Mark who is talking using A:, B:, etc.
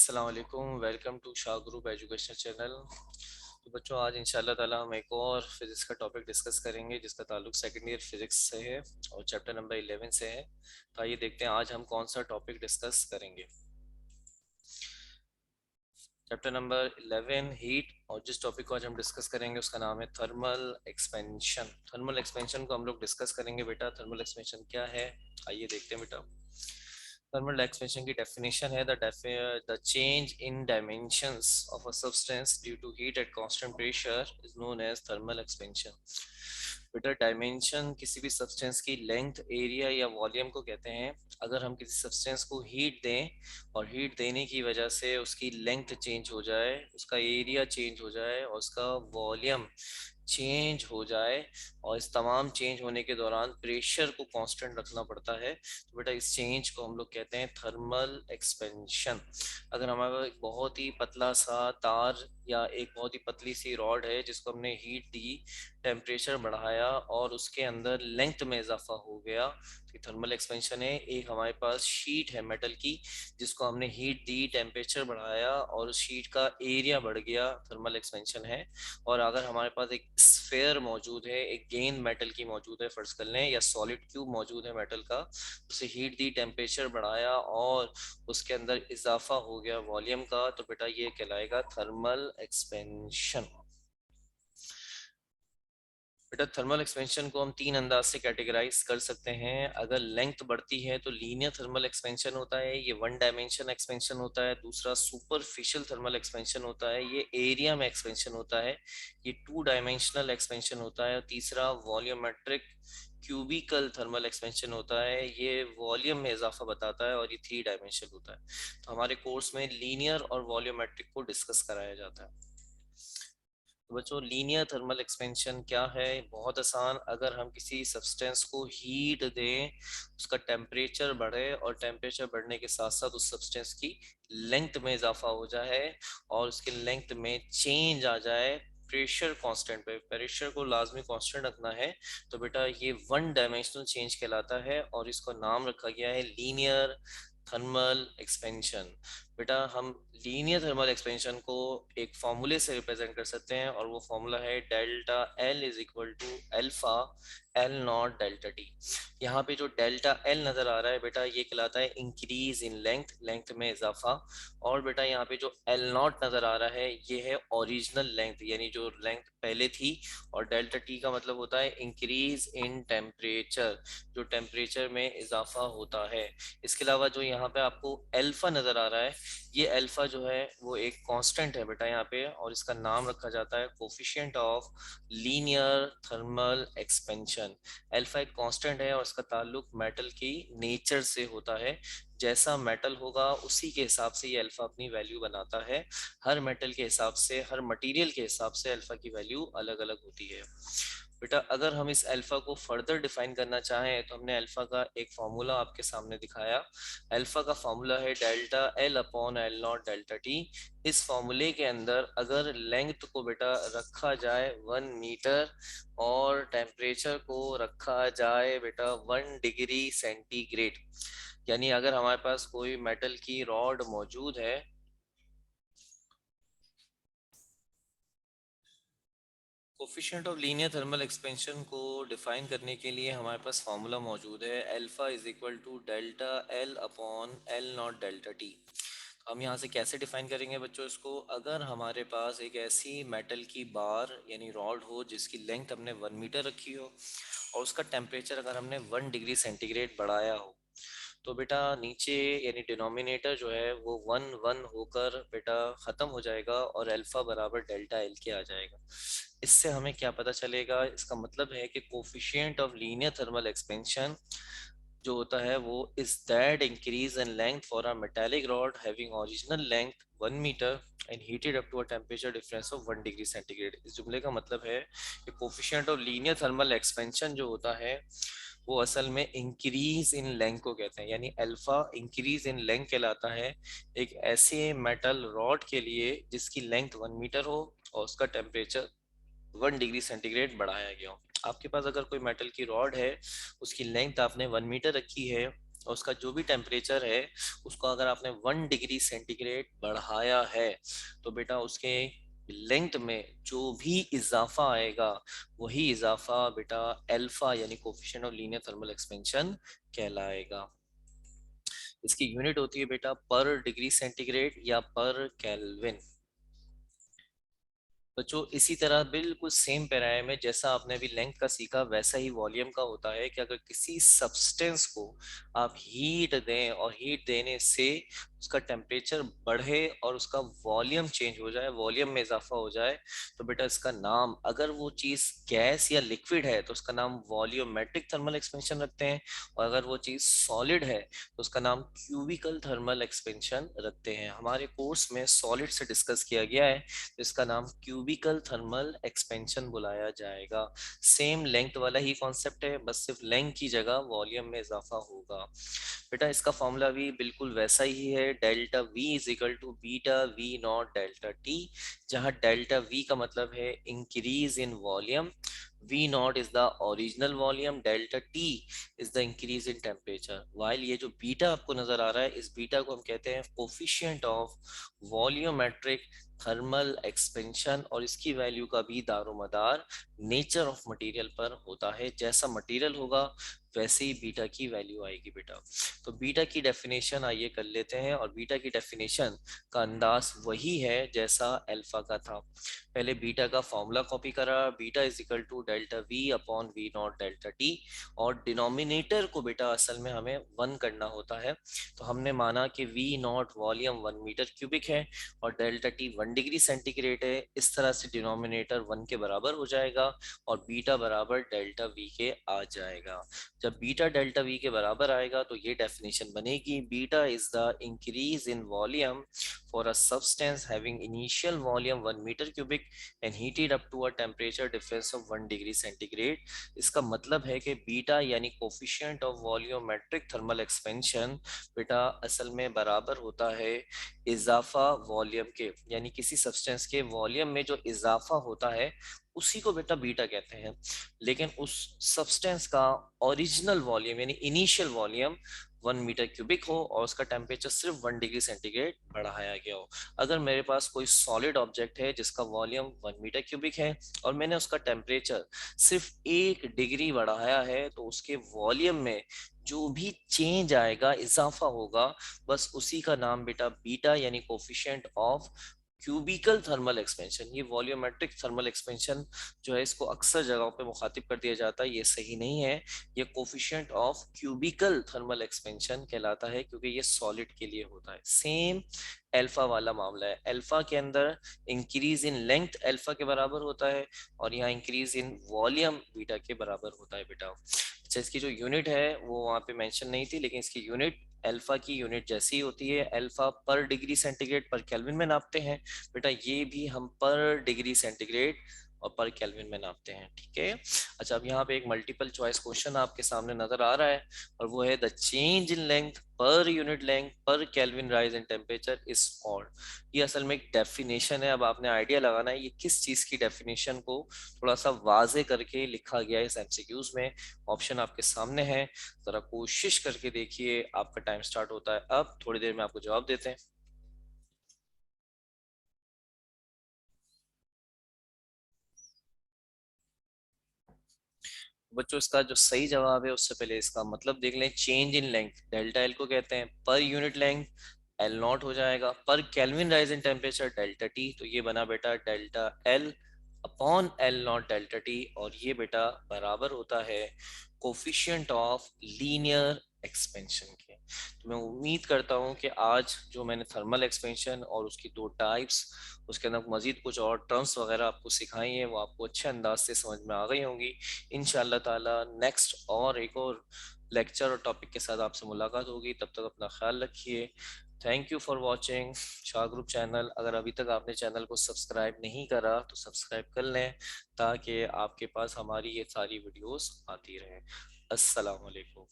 A: अस्सलाम वालेकुम, welcome to Shah group educational channel. तो बच्चों, आज इंशाल्लाह ताला हम एक और फिजिक्स का टॉपिक डिस्कस करेंगे जिसका ताल्लुक सेकंड ईयर फिजिक्स से है और चैप्टर नंबर 11 से है। तो आइए देखते हैं आज हम कौन सा टॉपिक डिस्कस करेंगे। चैप्टर नंबर 11 हीट, और जिस टॉपिक को आज हम डिस्कस करेंगे उसका नाम है थर्मल एक्सपेंशन। थर्मल एक्सपेंशन को हम लोग डिस्कस करेंगे। बेटा, थर्मल एक्सपेंशन क्या है, आइए देखते हैं बेटा। थर्मल एक्सपेंशन की डेफिनेशन है the change in dimensions of a substance due to heat at constant pressure is known as thermal expansion. बेटा, डायमेंशन किसी भी सब्सटेंस की लेंथ, एरिया या वॉल्यूम को कहते हैं। अगर हम किसी सब्सटेंस को हीट दें और हीट देने की वजह से उसकी लेंथ चेंज हो जाए, उसका एरिया चेंज हो जाए और उसका वॉल्यूम चेंज हो जाए, और इस तमाम चेंज होने के दौरान प्रेशर को कांस्टेंट रखना पड़ता है, तो बेटा इस चेंज को हम लोग कहते हैं थर्मल एक्सपेंशन। अगर हमारे पास एक बहुत ही पतला सा तार या एक बहुत ही पतली सी रॉड है जिसको हमने हीट दी, टेम्परेचर बढ़ाया और उसके अंदर लेंथ में इजाफा हो गया, तो थर्मल एक्सपेंशन है। एक हमारे पास शीट है मेटल की जिसको हमने हीट दी, टेम्परेचर बढ़ाया और उस शीट का एरिया बढ़ गया, थर्मल एक्सपेंशन है। और अगर हमारे पास एक स्फेयर मौजूद है, एक गेंद मेटल की मौजूद है फर्ज कर लें, या सॉलिड क्यूब मौजूद है मेटल का, उसे हीट दी, टेम्परेचर बढ़ाया और उसके अंदर इजाफा हो गया वॉल्यूम का, तो बेटा ये कहलाएगा थर्मल एक्सपेंशन। बेटा, थर्मल एक्सपेंशन को हम तीन अंदाज से कैटेगराइज कर सकते हैं। अगर लेंथ बढ़ती है तो लीनियर थर्मल एक्सपेंशन होता है, ये वन डायमेंशन एक्सपेंशन होता है। दूसरा सुपरफिशियल थर्मल एक्सपेंशन होता है, ये एरिया में एक्सपेंशन होता है, ये टू डायमेंशनल एक्सपेंशन होता है। और तीसरा वॉल्यूमेट्रिक क्यूबिकल थर्मल एक्सपेंशन होता है, ये वॉल्यूम में इजाफा बताता है और ये थ्री डायमेंशन होता है। तो हमारे कोर्स में लीनियर और वॉल्यूमेट्रिक को डिस्कस कराया जाता है। तो बच्चों, लीनियर थर्मल एक्सपेंशन क्या है? बहुत आसान। अगर हम किसी सब्सटेंस को हीट दें, उसका टेम्परेचर बढ़े और टेम्परेचर बढ़ने के साथ साथ उस सब्सटेंस की लेंथ में इजाफा हो जाए और उसके लेंथ में चेंज आ जाए, प्रेशर कांस्टेंट पे, प्रेशर को लाजमी कांस्टेंट रखना है, तो बेटा ये वन डायमेंशनल चेंज कहलाता है और इसका नाम रखा गया है लीनियर थर्मल एक्सपेंशन। बेटा, हम लीनियर थर्मल एक्सपेंशन को एक फॉर्मूले से रिप्रेजेंट कर सकते हैं और वो फॉर्मूला है delta L is equal to alpha L naught delta T. यहाँ पे जो डेल्टा एल नजर आ रहा है बेटा, ये कहलाता है इंक्रीज इन लेंथ, लेंथ में इजाफा। और बेटा यहाँ पे जो एल नॉट नजर आ रहा है ये है ओरिजिनल लेंथ, यानी जो लेंथ पहले थी। और डेल्टा टी का मतलब होता है इंक्रीज इन टेम्परेचर, जो टेम्परेचर में इजाफा होता है। इसके अलावा जो यहाँ पे आपको अल्फा नजर आ रहा है, ये अल्फा जो है वो एक कांस्टेंट है बेटा यहाँ पे, और इसका नाम रखा जाता है coefficient of linear thermal expansion. Alpha एक कांस्टेंट है और इसका ताल्लुक मेटल की नेचर से होता है। जैसा मेटल होगा उसी के हिसाब से ये अल्फा अपनी वैल्यू बनाता है। हर मेटल के हिसाब से, हर मटेरियल के हिसाब से अल्फा की वैल्यू अलग अलग होती है। बेटा, अगर हम इस अल्फा को फर्दर डिफाइन करना चाहें तो हमने अल्फा का एक फॉर्मूला आपके सामने दिखाया। अल्फा का फॉर्मूला है delta L upon L naught delta T. इस फॉर्मूले के अंदर अगर लेंथ को बेटा रखा जाए 1 मीटर और टेम्परेचर को रखा जाए बेटा 1 डिग्री सेंटीग्रेड, यानी अगर हमारे पास कोई मेटल की रॉड मौजूद है, coefficient of linear thermal expansion को डिफाइन करने के लिए हमारे पास फार्मूला मौजूद है, alpha is equal to delta L upon L naught delta T. हम यहाँ से कैसे डिफाइन करेंगे बच्चों इसको? अगर हमारे पास एक ऐसी मेटल की बार यानी रॉड हो जिसकी लेंथ हमने 1 मीटर रखी हो और उसका टेम्परेचर अगर हमने 1 डिग्री सेंटीग्रेड बढ़ाया हो, तो बेटा नीचे यानी डिनोमिनेटर जो है वो 1 1 होकर बेटा ख़त्म हो जाएगा और अल्फा बराबर डेल्टा एल के आ जाएगा। इससे हमें क्या पता चलेगा? इसका मतलब है कि coefficient of linear thermal expansion जो होता है वो is that increase in length for a metallic rod having original length 1 metre and heated up to a temperature difference of 1 degree centigrade. इस जुमले का मतलब है कि coefficient of linear thermal expansion जो होता है वो असल में इंक्रीज इन लेंथ को कहते हैं, यानी अल्फा इंक्रीज इन लेंथ कहलाता है एक ऐसे मेटल रॉड के लिए जिसकी लेंथ 1 मीटर हो और उसका टेम्परेचर 1 डिग्री सेंटीग्रेड बढ़ाया गया हो। आपके पास अगर कोई मेटल की रॉड है, उसकी लेंथ आपने 1 मीटर रखी है और उसका जो भी टेम्परेचर है उसको अगर आपने 1 डिग्री सेंटीग्रेड बढ़ाया है तो बेटा उसके लेंथ में जो भी इजाफा आएगा वही इजाफा बेटा अल्फा यानी coefficient of linear thermal expansion कहलाएगा। इसकी यूनिट होती है बेटा पर डिग्री सेंटीग्रेड या पर केल्विन। बच्चों इसी तरह बिल्कुल सेम पैराया में जैसा आपने अभी लेंथ का सीखा वैसा ही वॉल्यूम का होता है कि अगर किसी सब्सटेंस को आप हीट दें और हीट देने से उसका टेम्परेचर बढ़े और उसका वॉल्यूम चेंज हो जाए, वॉल्यूम में इजाफा हो जाए, तो बेटा इसका नाम, अगर वो चीज गैस या लिक्विड है तो उसका नाम वॉल्यूमेट्रिक थर्मल एक्सपेंशन रखते हैं, और अगर वो चीज सॉलिड है तो उसका नाम क्यूबिकल थर्मल एक्सपेंशन रखते हैं। हमारे कोर्स में सॉलिड से डिस्कस किया गया है तो इसका नाम क्यूबिकल थर्मल एक्सपेंशन बुलाया जाएगा। सेम लेंथ वाला ही कॉन्सेप्ट है, बस सिर्फ लेंथ की जगह वॉल्यूम में इजाफा होगा। बेटा इसका फॉर्मूला भी बिल्कुल वैसा ही है, delta V is equal to beta V naught delta T, जहां डेल्टा वी का मतलब है increase in volume, V naught is the original volume, delta T is the increase in temperature. While ये जो बीटा आपको नजर आ रहा है इस बीटा को हम कहते हैं coefficient of volumetric thermal expansion, और इसकी वैल्यू का भी दारोमदार नेचर ऑफ मटेरियल पर होता है। जैसा मटेरियल होगा वैसे ही बीटा की वैल्यू आएगी बेटा। तो बीटा की डेफिनेशन आइए कर लेते हैं, और बीटा की डेफिनेशन का अंदाज वही है जैसा अल्फा का था। पहले बीटा का फॉर्मूला कॉपी करा, beta is equal to delta V upon V naught delta T, और डिनोमिनेटर को बेटा असल में हमें 1 करना होता है। तो हमने माना कि V naught volume 1 metre cubic है और डेल्टा टी 1 डिग्री सेंटीग्रेड है, इस तरह से डिनोमिनेटर 1 के बराबर हो जाएगा और बीटा बराबर डेल्टा वी के आ जाएगा। जब बीटा डेल्टा वी के बराबर आएगा तो ये डेफिनेशन बनेगी, beta is the increase in volume for a substance having initial volume 1 metre cubic and heated up to a temperature difference of 1 degree centigrade. इसका मतलब है कि बीटा यानी coefficient of volumetric thermal expansion बेटा असल में बराबर होता है इजाफा वॉल्यूम के, यानी किसी सब्सटेंस के वॉल्यूम में जो इजाफा होता है उसी को बेटा बीटा कहते हैं। लेकिन उस सब्सटेंस का ओरिजिनल वॉल्यूम यानी इनिशियल वॉल्यूम 1 मीटर क्यूबिक हो और उसका टेम्परेचर सिर्फ 1 डिग्री सेंटीग्रेड बढ़ाया गया हो। अगर मेरे पास कोई सॉलिड ऑब्जेक्ट है जिसका वॉल्यूम 1 मीटर क्यूबिक है और मैंने उसका टेम्परेचर सिर्फ 1 डिग्री बढ़ाया है तो उसके वॉल्यूम में जो भी चेंज आएगा, इजाफा होगा, बस उसी का नाम बेटा बीटा यानी coefficient of cubicle thermal expansion. ये वॉल्यूमेट्रिक थर्मल एक्सपेंशन जो है इसको अक्सर जगहों पे मुखातिब कर दिया जाता है, ये सही नहीं है। ये coefficient of cubicle thermal expansion कहलाता है क्योंकि ये सॉलिड के लिए होता है। सेम अल्फा वाला मामला है, अल्फा के अंदर इंक्रीज इन लेंथ अल्फा के बराबर होता है और यहाँ इंक्रीज इन वॉल्यूम बीटा के बराबर होता है बेटा। अच्छा इसकी जो यूनिट है वो वहाँ पे मेंशन नहीं थी, लेकिन इसकी यूनिट अल्फा की यूनिट जैसी होती है, अल्फा पर डिग्री सेंटीग्रेड पर केल्विन में नापते हैं बेटा, ये भी हम पर डिग्री सेंटीग्रेड और पर केल्विन में नापते हैं। ठीक है। अच्छा अब यहाँ पे एक मल्टीपल चॉइस क्वेश्चन आपके सामने नजर आ रहा है और वो है the change in length per unit length पर kelvin rise in temperature is called. ये असल में एक डेफिनेशन है, अब आपने आइडिया लगाना है ये किस चीज की डेफिनेशन को थोड़ा सा वाजे करके लिखा गया है इस एमसीक्यूज में। ऑप्शन आपके सामने है, जरा कोशिश करके देखिए। आपका टाइम स्टार्ट होता है अब, थोड़ी देर में आपको जवाब देते हैं। बच्चों इसका जो सही जवाब है उससे पहले इसका मतलब देख लें। Change in length delta L को कहते हैं, per unit length L not हो जाएगा, पर kelvin rise in temperature delta T, तो ये बना बेटा delta L upon L naught delta T, और ये बेटा बराबर होता है कोफिशिएंट ऑफ लीनियर एक्सपेंशन के। तो मैं उम्मीद करता हूँ कि आज जो मैंने थर्मल एक्सपेंशन और उसकी दो टाइप्स, उसके अंदर मजीद कुछ और टर्म्स वगैरह आपको सिखाई हैं वो आपको अच्छे अंदाज से समझ में आ गई होंगी। इंशाल्लाह ताला नेक्स्ट और एक और लेक्चर और टॉपिक के साथ आपसे मुलाकात होगी, तब तक अपना ख्याल रखिए। Thank you for watching Shah group channel. अगर अभी तक आपने चैनल को सब्सक्राइब नहीं करा तो सब्सक्राइब कर लें ताकि आपके पास हमारी ये सारी वीडियोस आती रहें। अस्सलाम वालेकुम।